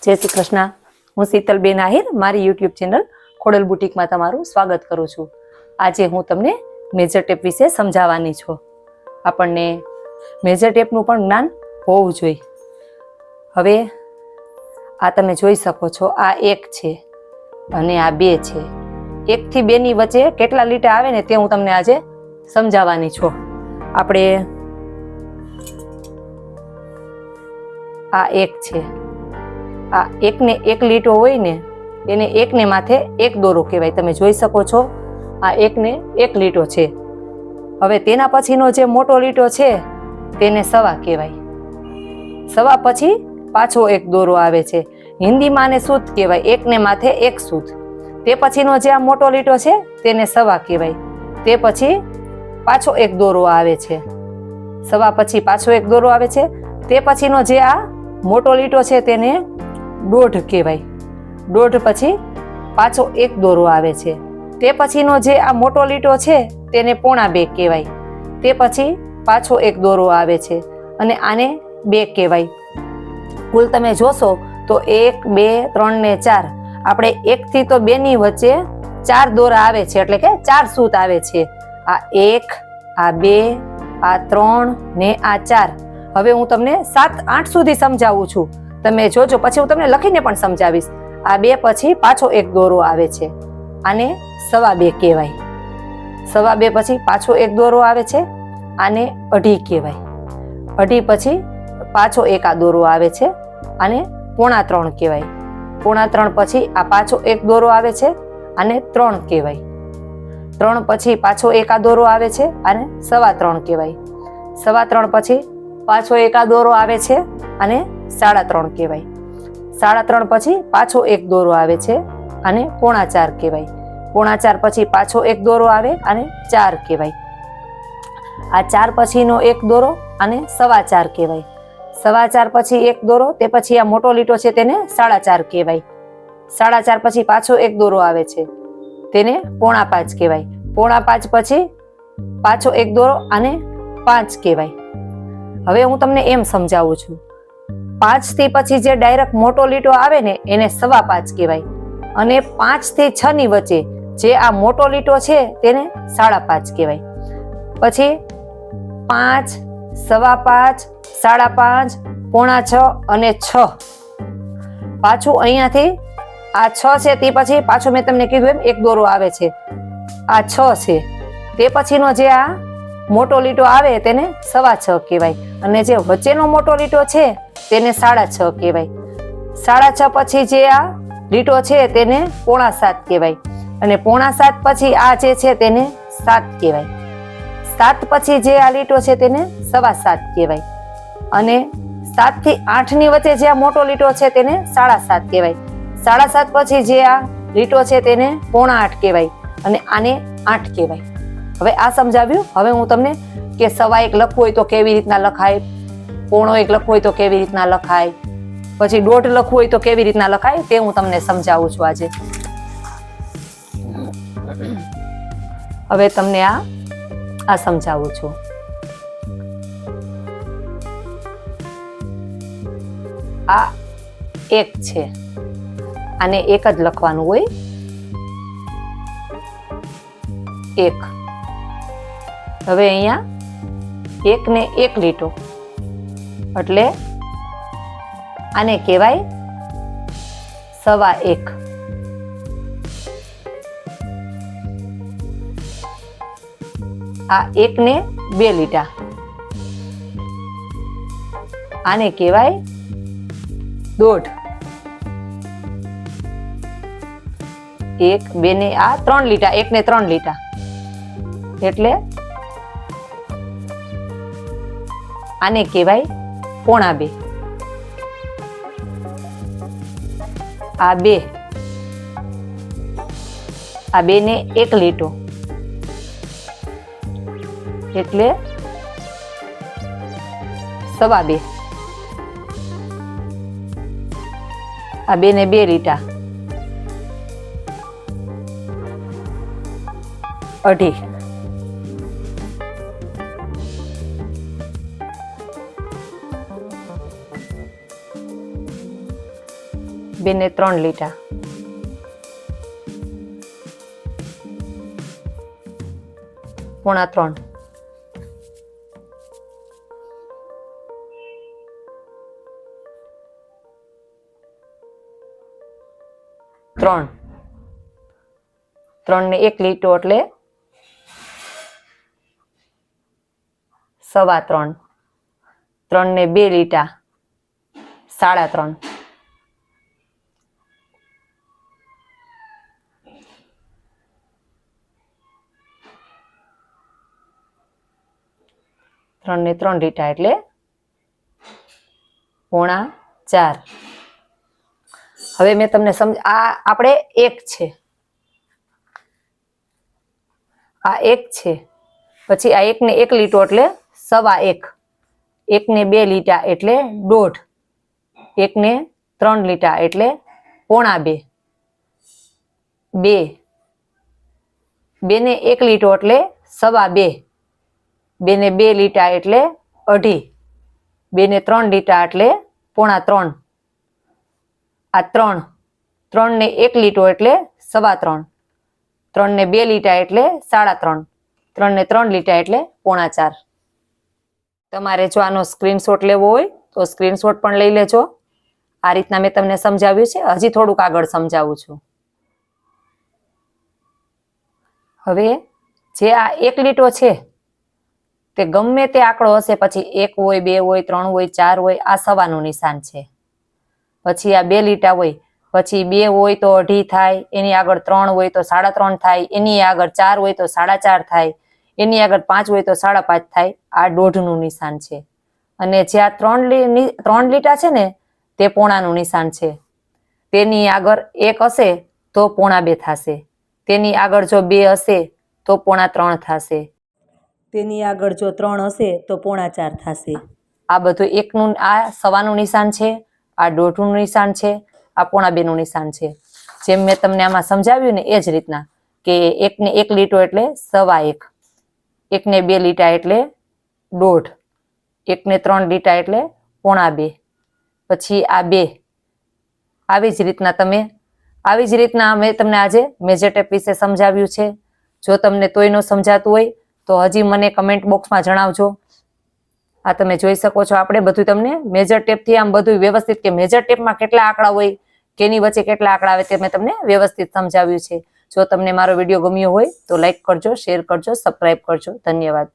जय श्री कृष्ण। हूँ शीतलबेन आहिर मारी यूट्यूब चेनल खोडल बुटीक में तमारुं स्वागत करूँ छूं। आज हूँ तमने मेजर टेप विषे समझावानी छूं। आपणने मेजर टेपनुं पण ज्ञान होवुं जोईए। हवे आ तमे जोई शको छो, आ 1 छे अने आ 2 छे। 1 થી 2 ની वच्चे केटला लीटा आवे ने ते हूँ तमने आजे समझावानी छूं। आपणे आ 1 छे, आ 1 ने 1 લીટો होय ने एने 1 ने माथे 1 दोरो कहेवाय। तमे जोई शको छो आ 1 ने 1 લીટો छे। हवे तेना पछीनो जे मोटो લીટો छे तेने सवा कहेवाय। सवा पछी पाछो 1 दोरो आवे छे। हिंदी में आने सूत कहेवाय। 1 ने माथे 1 सूत। ते पछीनो जे आ मोटो લીટો छे तेने सवा कहेवाय। ते पछी पाछो 1 दोरो आवे छे। सवा पछी पाछो 1 दोरो आवे छे। ते पछीनो जे आ मोटो લીટો छे तेने દોઢ કહેવાય। દોઢ પછી પાછો 1 દોરો આવે છે। તે પછીનો જે આ મોટો લીટો છે તેને પોણા 2 કહેવાય। તે પછી પાછો 1 દોરો આવે છે અને આને 2 કહેવાય। કુલ તમે જોશો તો 1 2 3 ને 4 આપણે 1 થી તો 2 ની વચ્ચે 4 દોરા આવે છે, એટલે કે 4 સૂત આવે છે। આ 1 આ 2 આ 3 ને આ 4। હવે હું તમને 7 8 સુધી સમજાવું છું। તમે જોજો, પછી હું તમને લખીને પણ સમજાવીશ। આ 2 પછી પાછો 1 દોરો આવે છે, આને સવા 2 કહેવાય। સવા 2 પછી પાછો 1 દોરો આવે છે, આને અઢી કહેવાય। અઢી પછી પાછો 1 આ દોરો આવે છે, આને પોણા 3 કહેવાય। પોણા 3 પછી આ પાછો 1 દોરો આવે છે, આને 3 કહેવાય। 3 પછી પાછો 1 આ દોરો આવે છે, આને સવા 3 કહેવાય। સવા 3 પછી પાછો 1 આ દોરો આવે છે, આને સાડા 3 કહેવાય। સાડા 3 પછી પાછો 1 દોરો આવે છે, આને પોણા 4 કહેવાય। પોણા 4 પછી પાછો 1 દોરો આવે, આને 4 કહેવાય। આ 4 પછીનો 1 દોરો આને સવા 4 કહેવાય। સવા 4 પછી 1 દોરો, તે પછી આ મોટો લીટો છે તેને સાડા 4 કહેવાય। સાડા 4 પછી પાછો 1 દોરો આવે છે, તેને પોણા 5 કહેવાય। પોણા 5 પછી પાછો 1 દોરો, આને 5 કહેવાય। હવે હું તમને એમ સમજાવું છું। 5 થી પછી જે ડાયરેક્ટ મોટો લીટો આવે ને એને સવા 5 કહેવાય અને 5 થી 6 ની વચ્ચે જે આ મોટો લીટો છે તેને સાડા 5 કહેવાય। પછી 5 સવા 5 સાડા 5 પોણા 6 અને 6। પાછું અહીંયાથી આ 6 છે તે પછી પાછો મેં તમને કીધું એમ 1 દોરો આવે છે, આ 6 છે। તે પછીનો જે આ મોટો લીટો આવે તેને સવા 6 કહેવાય અને જે વચ્ચેનો મોટો લીટો છે તેને સાડા 6 કહેવાય। સાડા 6 પછી જે આ લીટો છે તેને પોણા 7 કહેવાય અને પોણા 7 પછી આ જે છે તેને 7 કહેવાય। 7 પછી જે આ લીટો છે તેને સવા 7 કહેવાય અને 7 થી 8 ની વચ્ચે જે આ મોટો લીટો છે તેને સાડા 7 કહેવાય। સાડા 7 પછી જે આ લીટો છે તેને પોણા 8 કહેવાય અને આને 8 કહેવાય। હવે આ સમજાવ્યું। હવે હું તમને કે સવા 1 લખવું હોય તો કેવી રીતના લખાય, પોણો 1 લખવું હોય તો કેવી રીતના લખાય, પછી દોઢ લખવું હોય તો કેવી રીતના લખાય તે હું તમને સમજાવું છું આજે। હવે તમને આ સમજાવું છું। આ 1 છે, આને 1 જ લખવાનું હોય। 1। હવે અહીંયા 1 ને 1 લીટો એટલે આને કહેવાય સવા 1। આ 1 ને 2 લીટા આને કહેવાય દોઢ। 1 2 ને આ 3 લીટા, 1 ને 3 લીટા એટલે આને કહેવાય પોણા 2। આ 2, આ 2 ને 1 લીટો એટલે સવા 2। આ 2 ને 2 લીટા અઢી। 2 ને 3 લીટા, 2.25, 3, 3 ને 1 લીટો એટલે 3.25, 3 ને 2 લીટા 3.5, 3 ને 3 લીટા એટલે 4.5. હવે મેં તમને આ આપણે 1 છે, આ 1 છે, પછી આ 1 ને 1 લીટો એટલે 1.25, 1 ને 2 લીટા એટલે 1.5, 1 ને 3 લીટા એટલે 2.25, 2 ને 1 લીટો એટલે 2.25, 2 ને 2 લીટા એટલે 2.5, 2 ને 3 લીટા એટલે 2.25, આ 3 ને 1 લીટો એટલે 3.25, 3 ને 2 લીટા એટલે 3.5, 3 ને 3 લીટા એટલે 4.25. તમારે જો આનો સ્ક્રીનશોટ લેવો હોય તો સ્ક્રીનશોટ પણ લઈ લેજો. આ રીતના મેં તમને સમજાવ્યું છે. હજી થોડુંક આગળ સમજાવું છું. હવે જે આ 1 લીટો છે તે ગમે તે આંકડો હશે, પછી 1 હોય, 2 હોય, 3 હોય, 4 હોય, આ સવાનું નિશાન છે. પછી આ 2 લીટા હોય, પછી 2 હોય તો 2.5 થાય, એની આગળ 3 હોય તો 3.5 થાય, એની આગળ 4 હોય તો 4.5 થાય, એની આગળ 5 હોય તો 5.5 થાય. આ 1.5નું નિશાન છે. અને જે આ 3 લીટા છે ને તે પોણાનું નિશાન છે. તેની આગળ 1 હશે તો 2.25 થશે, તેની આગળ જો 2 હશે તો 2.25 થશે, તેની આગળ જો 3 હશે તો 4.25 થશે. આ બધું 1નું, આ સવાનું નિશાન છે, આ 1.5નું નિશાન છે, આ 2.25નું નિશાન છે. જેમ મેં તમને આમાં સમજાવ્યું ને એ જ રીતના કે 1 ને 1 લીટો એટલે 1.25, 1 ને 2 લીટા એટલે 1.5, 1 ને 3 લીટા એટલે 2.25, પછી આ 2. આવી જ રીતના મેં તમને આજે મેજર ટેપ વિશે સમજાવ્યું છે. જો તમને તોય ન સમજાતું હોય તો હજી મને કમેન્ટ બોક્સમાં જણાવજો. આ તમે જોઈ શકો છો, આપણે બધું તમને મેજર ટેપથી આમ બધું વ્યવસ્થિત, કે મેજર ટેપમાં કેટલા આંકડા હોય, કેની વચ્ચે કેટલા આંકડા આવે તે મેં તમને વ્યવસ્થિત સમજાવ્યું છે. જો તમને મારો વિડીયો ગમ્યો હોય તો લાઈક કરજો, શેર કરજો, સબસ્ક્રાઇબ કરજો. ધન્યવાદ.